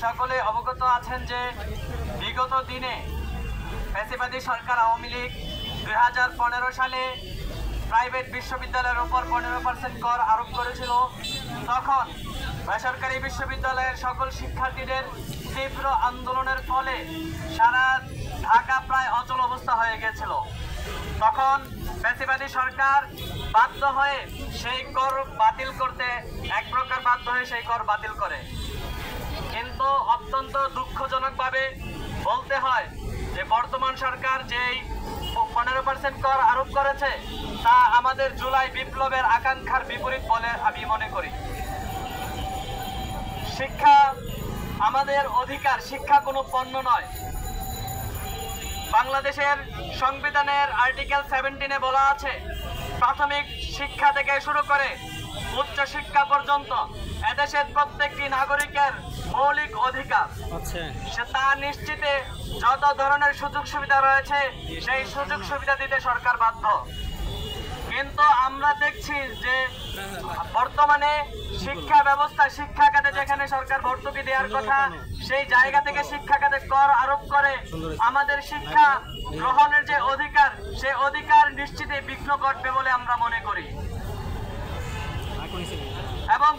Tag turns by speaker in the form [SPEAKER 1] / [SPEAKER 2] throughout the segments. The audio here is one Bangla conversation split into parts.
[SPEAKER 1] সকলে অবগত আছেন যে বিগত দিনে ফ্যাসিবাদী সরকার আওয়ামী লীগ 2015 সালে প্রাইভেট বিশ্ববিদ্যালয়ের উপর 15% কর আরোপ করেছিল। তখন বেসরকারি বিশ্ববিদ্যালয়ের সকল শিক্ষার্থীদের তীব্র আন্দোলনের ফলে সারা ঢাকা প্রায় অচল অবস্থা হয়ে গিয়েছিল। তখন ফ্যাসিবাদী সরকার বাধ্য হয়ে সেই কর বাতিল করতে এক প্রকার বাধ্য হয়ে সেই কর বাতিল করে। কিন্তু অত্যন্ত দুঃখজনকভাবে বলতে হয় যে বর্তমান সরকার যেই 15% কর আরোপ করেছে তা আমাদের জুলাই বিপ্লবের আকাঙ্ক্ষার বিপরীত বলে আমি মনে করি। শিক্ষা আমাদের অধিকার, শিক্ষা কোনো পণ্য নয়। বাংলাদেশের সংবিধানের আর্টিকেল 17-এ বলা আছে প্রাথমিক শিক্ষা থেকে শুরু করে উচ্চ শিক্ষা পর্যন্ত এদেশের প্রত্যেকটি নাগরিকের মৌলিক অধিকার। সে তা নিশ্চিতে যত ধরনের সুযোগ সুবিধা রয়েছে সেই সুযোগ সুবিধা দিতে সরকার বাধ্য। কিন্তু আমরা দেখছি যে বর্তমানে শিক্ষা ব্যবস্থা, শিক্ষা খাতে যেখানে সরকার ভর্তুকি দেওয়ার কথা সেই জায়গা থেকে শিক্ষা খাতে কর আরোপ করে আমাদের শিক্ষা গ্রহণের যে অধিকার সেই অধিকার নিশ্চিতে বিঘ্ন ঘটবে বলে আমরা মনে করি। এবং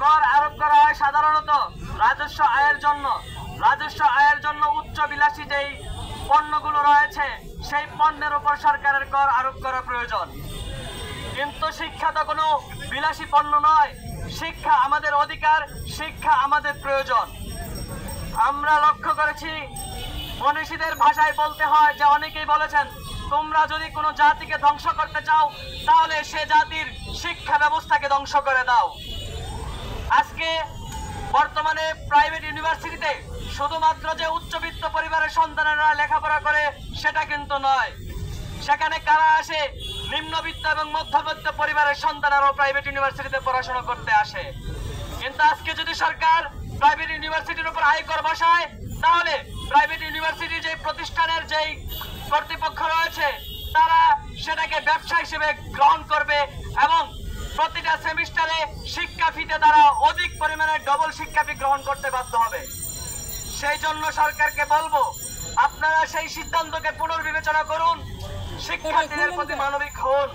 [SPEAKER 1] কর আরোপ করা হয় সাধারণত রাজস্ব আয়ের জন্য উচ্চ বিলাসী যেই পণ্যগুলো রয়েছে সেই পণ্যের উপর সরকারের কর আরোপ করা প্রয়োজন। কিন্তু শিক্ষা তো কোনো বিলাসী পণ্য নয়, শিক্ষা আমাদের অধিকার, শিক্ষা আমাদের প্রয়োজন। আমরা লক্ষ্য করেছি মনীষীদের ভাষায় বলতে হয় যে অনেকেই বলেছেন তোমরা যদি কোনো জাতিকে ধ্বংস করতে চাও তাহলে সে জাতির শিক্ষা ব্যবস্থাকে ধ্বংস করে দাও। আজকে বর্তমানে প্রাইভেট ইউনিভার্সিটিতে শুধুমাত্র যে উচ্চবিত্ত পরিবারের সন্তানেরা লেখাপড়া করে সেটা কিন্তু নয়, সেখানে কারা আসে নিম্নবিত্ত এবং মধ্যবিত্ত পরিবারের সন্তানেরাও প্রাইভেট ইউনিভার্সিটিতে পড়াশোনা করতে আসে। কিন্তু আজকে যদি সরকার প্রাইভেট ইউনিভার্সিটির উপর আয়কর বসায় তাহলে প্রাইভেট ইউনিভার্সিটির যে প্রতিষ্ঠানের যেই কর্তৃপক্ষ রয়েছে তারা সেটাকে ব্যবসা হিসেবে গ্রহণ করবে এবং প্রতিটা সেমিস্টারে শিক্ষা ফিতে তারা অধিক পরিমাণে ডবল শিক্ষা ফি গ্রহণ করতে বাধ্য হবে। সেই জন্য সরকারকে বলবো আপনারা সেই সিদ্ধান্তকে পুনর্বিবেচনা করুন, শিক্ষার্থীদের প্রতি মানবিক হন।